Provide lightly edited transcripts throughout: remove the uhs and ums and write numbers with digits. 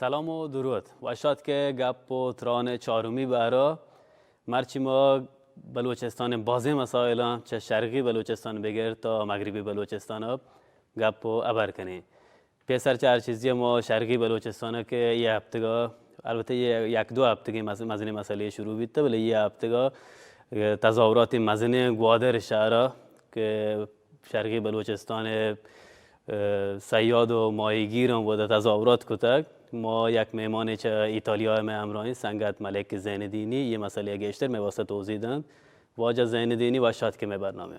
سلام و درود و شاد که گپ و تران چهارمی برا مرچی ما بلوچستان بازی مسائل چه شرقی بلوچستان بگیر تا مغربی بلوچستان گپ و ابر کنی پیسر چهار چیزی ما شرقی بلوچستان که یه هفتگاه البته یک دو هفتگی مزنی مسئله شروع بیته ولی یه هفتگاه تظاهرات مزنی گوادر شهر که شرقی بلوچستان سیاد و ماهیگیر هم بوده تظاهرات کتک ما یک مهمان چه ایتالیا میں امرانی سنگت ملک زیندینی یه مسئله گشتر میں واسه توضیح دن واجه زیندینی و شاد که میں برنامه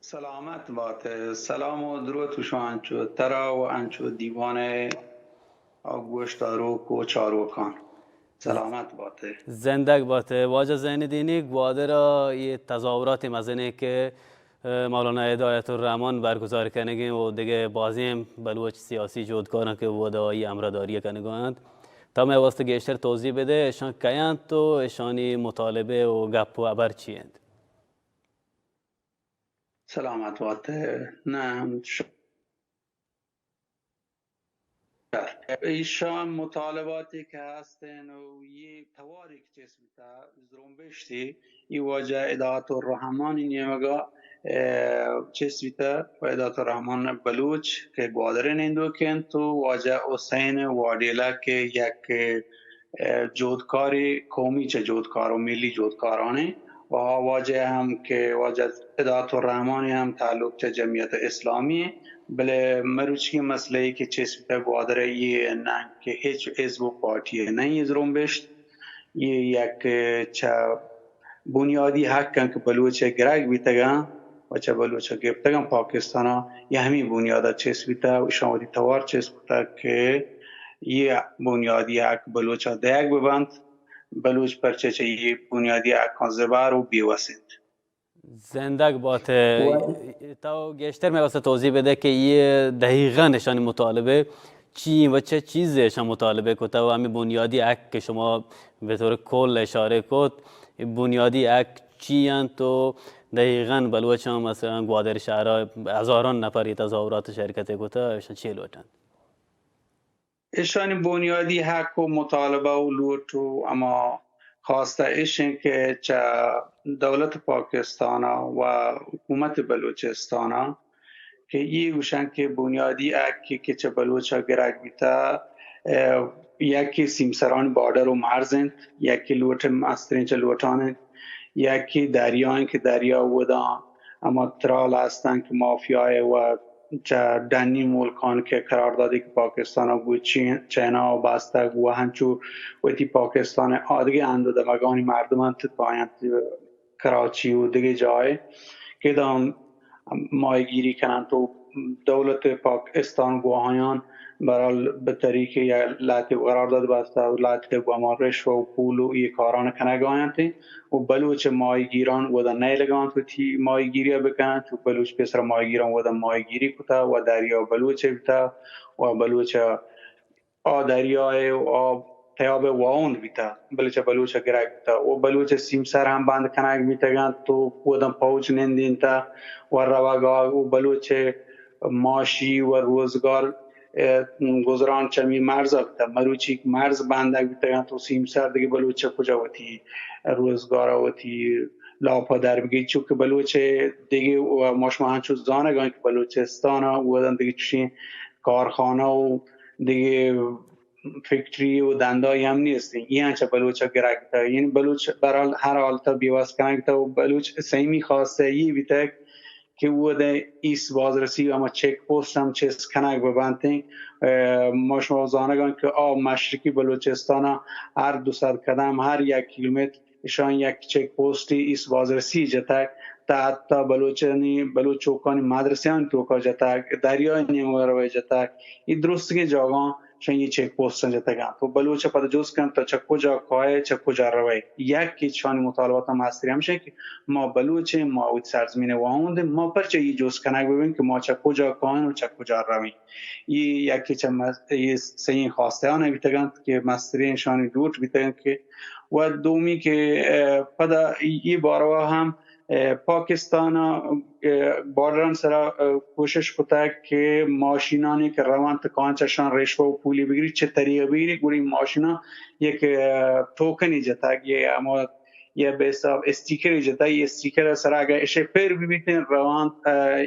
سلامت بات سلام و درود تو انچو ترا و انچو دیوان گوشتارو کو چاروکان سلامت باته زندگ باته واجه زیندینی گوادر یه تظاهرات مزنه که مولانا هدایت الرحمن برگزار کنگی و دیگه بازیم بلوچ سیاسی جودکارن که و دایی امرداری کنگوند تا میں واسطه گشتر توضیح بده اشان کیند تو اشانی مطالبه و گپ و ابر چیند سلامت باته نه ایشان مطالباتی که هستن و یه تواری که چیز بیتا زرنبشتی ای واجه ادایت الرحمن نیمگا چیز بیتا و ادایت الرحمن بلوچ که گوادر نیندو کن تو واجه حسین وادیلا که یک جودکاری قومی چه جودکار و ملی جودکارانه و واجه هم که واجه ادایت الرحمن هم تعلق چه جمعیت اسلامی بله مروچی مسئله ای که چیز بیتا گوادر یه نه که هیچ حزب و پارتی نه یه زرنبشت یه یک چه بنیادی حقن که بلوچه گرگ بیتگن و چه بلوچه گفتگن پاکستان یه همین بنیادا چیز بیتا و شمادی توار چیز بیتا که یه بنیادی حق بلوچه دیگ ببند بلوچ پرچه چه یه بنیادی حقان زبار و بیوسید زندگ باته تا گشتر میں واسه توضیح بده که یه دقیقا نشانی مطالبه چی و چه چیزشان مطالبه کتا و همین بنیادی اک که شما به طور کل اشاره کت بنیادی اک چی هن تو دقیقا بلوچ هم مثلا گوادر شهرها هزاران نفری تظاهرات شرکت کتا اشان چی لوتن اشانی بنیادی حق و مطالبه و لوتو اما خواسته ایشن که چه دولت پاکستان و حکومت بلوچستان که یه گوشن که بنیادی اکی که چه بلوچا گرگ بیتا یکی سیمسران بادر و مرزند یکی لوت مسترین چه لوتانند یکی دریان که دریا بودن اما ترال هستن که مافیای و چه دنی ملکان که قرار داده که پاکستان بود چینا و بستگ و همچو ویتی پاکستان آدگی اندو دمگانی مردمان تطبایند کراچی و دیگه جای که دان ماهیگیری کنند تو دولت پاکستان گواهیان برای به طریق یا لطف قرارداد بسته و لطف با ما رشوه و پول و ای کاران کنگاینتی و بلوچ ماهیگیران و در نیلگان تو تی ماهیگیری بکنند و بلوچ پسر ماهیگیران و در ماهیگیری کتا و دریا بلوچ بیتا و بلوچ دریای و آب تیاب واوند بیتا بلوچ گرگ بیتا و بلوچ سیمسر هم بند کنگ بیتگند تو بودن پاوچ نندین تا و روگاه و بلوچ ماشی و روزگار گذران چمی مرز بیتا مروچی مرز بندگ بیتگند تو سیمسر دیگه بلوچ کجا وتی روزگار وتی لاپا در بگید چون که بلوچ دیگه و ماشما هنچو زانگان که بلوچستان و بودن دیگه چشین کارخانه و دیگه فکری و دندایی هم نیست این هنچه بلوچ گرگ تا یعنی بلوچ برال هر حالتا بیواز کنگ تا و بلوچ سیمی خواسته ای بیتک که او ده ایس بازرسی و اما چک پوست هم چیز کنگ ببندن ما شما زانگان که مشرقی بلوچستان هر 200 قدم هر 1 کیلومتر اشان یک چک پوستی ایس بازرسی جتک تا حتی بلوچوکانی مدرسیان توکا جتک دریای نیمه روی جتک این درست که جاگان شن یه چک پوست جتگان تو بلوچ پد جز کن تا چه کجا کاه چه کجا روی یکی چانی مطالبات هم هستی همشه که ما بلوچ ما اوی سرزمین واوند ما پرچه یه جز کنگ ببین که ما چه کجا کاه و چه کجا روی یکی چه سین خواسته ها نبیتگان که مسترین شانی دور بیتگان که و دومی که پدا یه باروا هم پاکستان باران سرا کوشش کتا که ماشینانی که روان تکانچشان رشوه و پولی بگیری چه طریقه بگیری گوری ماشینا یک توکنی جتا اما یه به حساب استیکری جتا یه استیکر سرا اگر اشه پر ببینید روان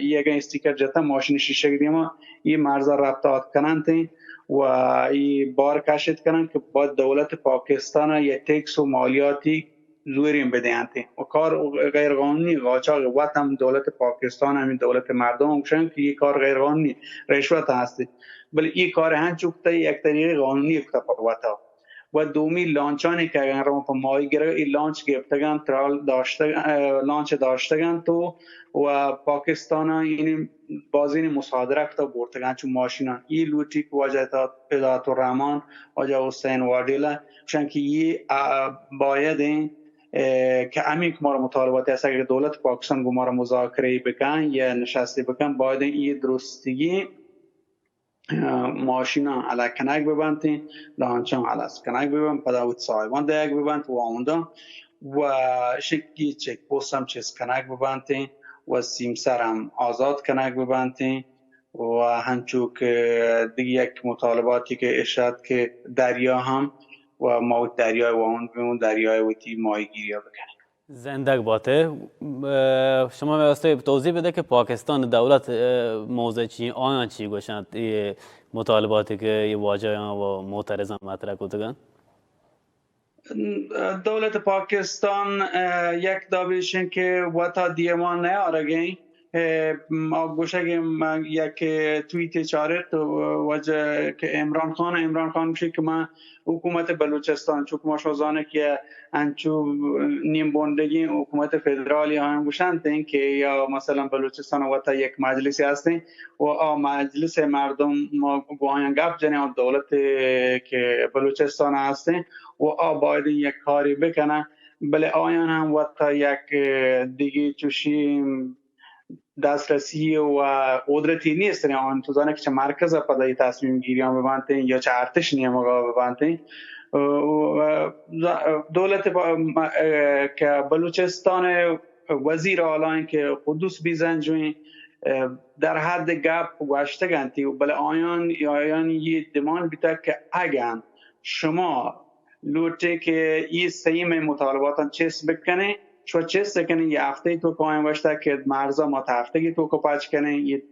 یه اگر استیکر جتا ماشین شیشه گیریم یه مرزا رابطات کنن تین و ای بار کشید کنن که با دولت پاکستان یه تکس و مالیاتی زوریم بدهند و کار غیر قانونی قاچاق وقت هم دولت پاکستان همین دولت مردم هم که این کار غیر قانونی رشوت هستی ولی این کار هم چوکته یک طریق قانونی اکتا و دومی لانچانی که اگر ما ماهی گره این لانچ گرفتگان ترال لانچ داشتگان تو و پاکستان این بازین مصادره کتا بورتگان چون ماشینان این لوٹی که واجه تا پیدات و رحمان واجه حسین واردیله چون که یه باید این که همین که ما را مطالباتی هست اگر دولت پاکستان ما را مذاکره بکن یا نشستی بکن باید این درستگی ماشینا علا کنک ببندین لانچان علا کنک ببند پداوت صاحبان دیگ ببند و آموندا و شکی چک پوست هم چیز کنک ببندین و سیمسر هم آزاد کنک ببندین و همچون که دیگه یک مطالباتی که اشاد که دریا هم و ما دریای و اون دریای وتی ماهیگیری ها بکنیم زندگ باته شما می‌خواستید توضیح بده که پاکستان دولت موضع چی آن چی گوشند مطالباتی که یه واجه و معترضان مطرح کردن دولت پاکستان یک دابیشن که وطا دیمان نه آرگین گوشه یک توییت چارت وجه که عمران خان میشه که من حکومت بلوچستان چون ما شوزانه که انچو نیم بوندگی حکومت فدرالی هم گوشند این که یا مثلا بلوچستان وقتا یک مجلسی هستین و مجلس مردم ما گوهان گفت جنه دولت که بلوچستان هستین و باید یک کاری بکنن بله آیان هم وقتا یک دیگه چوشیم دسترسی و قدرتی نیست آن تو زانه که چه مرکز پدای تصمیم گیری هم ببندین یا چه ارتش نیم آقا ببندین دولت که بلوچستان وزیر آلان که قدوس بیزنجوین در حد گپ گوشتگنتی و بله آیان یه دمان بیتا که اگر شما لوٹه که این سیم مطالباتان چیز بکنه شو چیز کنه یه هفته تو قایم باشته که مرزا ما هفتگی تو که پاچ کنه یه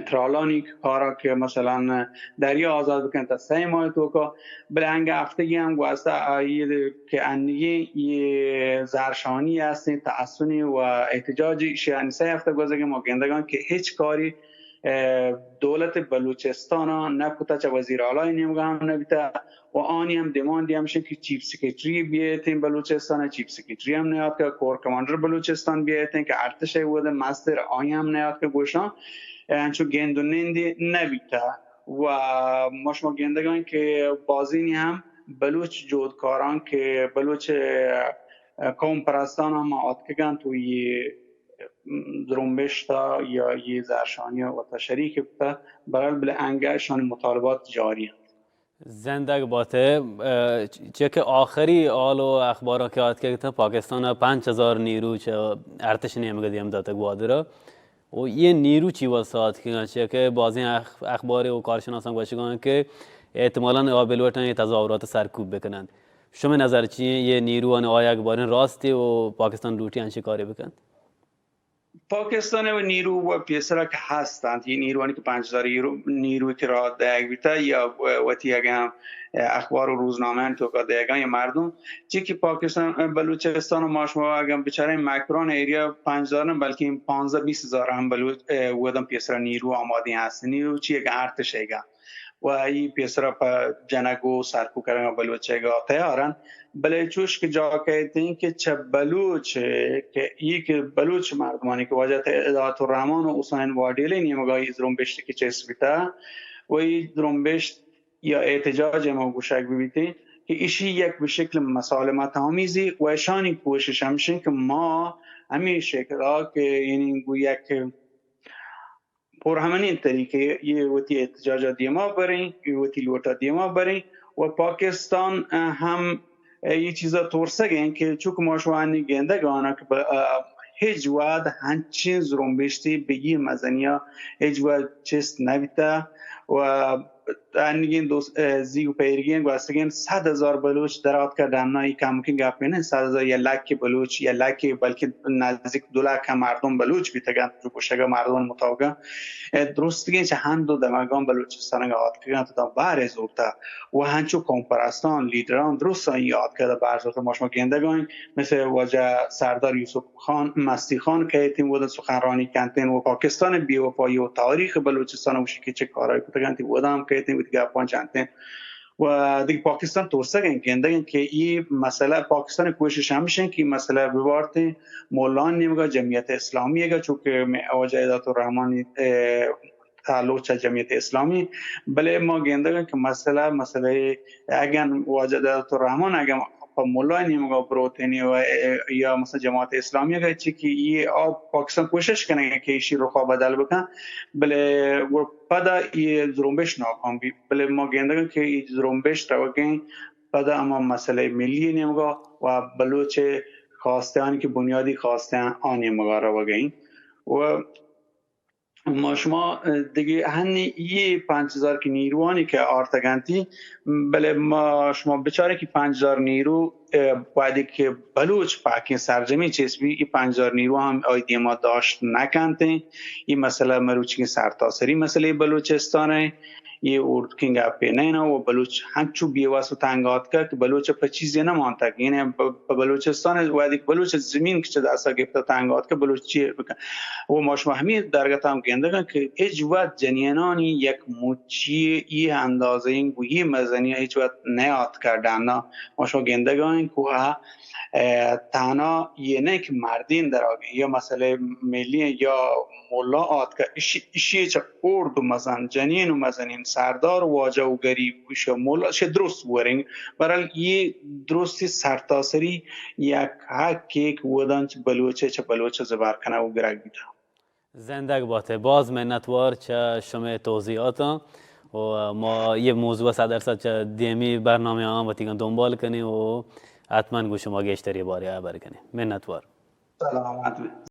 ترالانی کارا که مثلا دریا آزاد بکنه تا 3 ماه تو که بلنگ هفتگی هم گوسته که انگی یه زرشانی هستین تعصنی و احتجاجی یعنی 3 هفته گذشته ما گندگان که هیچ کاری دولت بلوچستان نکوتا چه وزیر اعلی نمیگم نبیتا و آنی هم دیماندی همشه که چیف سکرتری بیایتین بلوچستان چیف سکرتری هم نیاد که کور کماندر بلوچستان بیایتین که ارتش بوده مستر آنی هم نیاد که گوشان انچو گندونندی نبیتا و مشما گندگان که بازینی هم بلوچ جودکاران که بلوچ قوم پرستان هم آتکگن توی درنبشتا یا یه زرشانی و تا شریک بتا برای بله انگشان مطالبات جاری زندگ باته چه که آخری آل و اخبارا که آد که پاکستان 5000 نیرو چه ارتش نیمگه دیم داته گوادره و یه نیرو چی واسات که که بازی اخباری و کارشناسان گوشگان که احتمالاً آبلوتن یه تظاهرات سرکوب بکنند شما نظر چیه یه نیرو آن آیا بارن راستی و پاکستان لوتی انچه کاری بکن پاکستان و نیرو و پیسرا که هستند این نیروانی که 5000 نیروی که را دیگ بیتا یا وقتی اگه اخبار و روزنامه تو که دیگان یا مردم چی که پاکستان بلوچستان و ماشما اگه بیچاره مکرون ایریا 5000 بلکه 15-20000 هم بلوچ ودم پیسرا نیرو آماده هست نیرو چی اگه ارتش ایگا و این پیسرا پا جنگو سرکو کردن بلوچگا تیارن بله چوش که جا کهتین که چه بلوچ که یک بلوچ مردمانی که واجه ادعات الرحمن و حسین واردیلی نیمگاهی درنبشتی که چیز بیتا و این درنبشت یا احتجاج ما گوشک ببیتین که ایشی یک به شکل مسالمت آمیزی و اشانی کوشش همشین که ما همین شکل ها که یعنی یک پر همین طریقه یه وقتی احتجاجات دیما برین یه وقتی لوتا دیما برین و پاکستان هم یه چیزا تورسه گین که چوک ما شوانی گنده گانا که هیچ وقت همچین زرنبشتی بگی مزنیا هیچ وقت چیست نبیده و انگین دوست زیگو پیرگین گوستگین 100,000 بلوچ درات کردن نه کم که گپ نه 100,000 یا لک بلوچ یا لک بلکه نزدیک 2 لک مردم بلوچ بیتگن جو بوشگا مردم متوقع درستگین چه هندو دمگان بلوچستان یاد کردن تا بار زورتا و هنچو کمپرستان لیدران درست یاد کرده برزورتا ماشما گندگان مثل واجه سردار یوسف خان مستی خان که تیم بود سخنرانی کردن و پاکستان بی‌وفایی و تاریخ بلوچستان و شکی چه کارایی کردن بودم که تیم بود گپان چندن و دیگه پاکستان ترسه گندگان که این مسئله پاکستان کوشش هم میشن که مسئله ببارت مولان نمیگه جمعیت اسلامی که چون که واجه ایدات الرحمن تعلق چه جمعیت اسلامی بله ما گندگان که مسئله اگر واجه ایدات الرحمن اگر مولا نیمگا بروتینی و یا مثلا جماعت اسلامی اگر چی که این پاکستان کوشش کنه که ایشی رو خواه بدل بکن بله و پدا این زرنبش ناکام بی بله ما گندگان که این زرنبش رو بگین پدا اما مسئله ملی نیمگا و بلوچ خواستهانی که بنیادی خواستهان آن نیمگا رو بگین و ما شما دیگه هنی یه 5,000 که نیروانی که آرتگانتی بله ما شما بچاره که 5,000 نیرو باید که بلوچ پاکی سرجمی چیزی این 5,000 نیرو هم آیدی ما داشت نکنده این مسئله مروچی که سرتاسری مسئله بلوچستانه ये उर्किंग पे नहीं ना वो बलूच हंचू बीवास उतांगात का कि बलूच पर चीजें ना मानता कि इन्हें बलूचिस्तान वादी बलूच जमीन की चीज़ ऐसा गिफ्ट उतांगात का बलूच चीज़ वो मौसम हमें दरगता हम कहते हैं कि इजवात जनियानी एक मुच्ची ये अंदाज़े वो ये मज़निया इजवात नया आत कर डालना मौसम कहते हैं कि تنها یه نه که مردین در آگه یا مسئله ملی یا مولا آد که ایشی چه اردو مزن جنین و مزنین سردار واجه و گریب ویشه مولا چه درست ورنگ برای یه درستی سرتاسری یک حق یک ودن چه بلوچه زبر کنه و گرگ بیده زندگ باته باز منتوار چه شما توضیحاتا و ما یه موضوع 100% چه دیمی برنامه هم و تیگن دنبال کنی و حتما گوش ما گشتری باری عبر کنی منتوار سلامت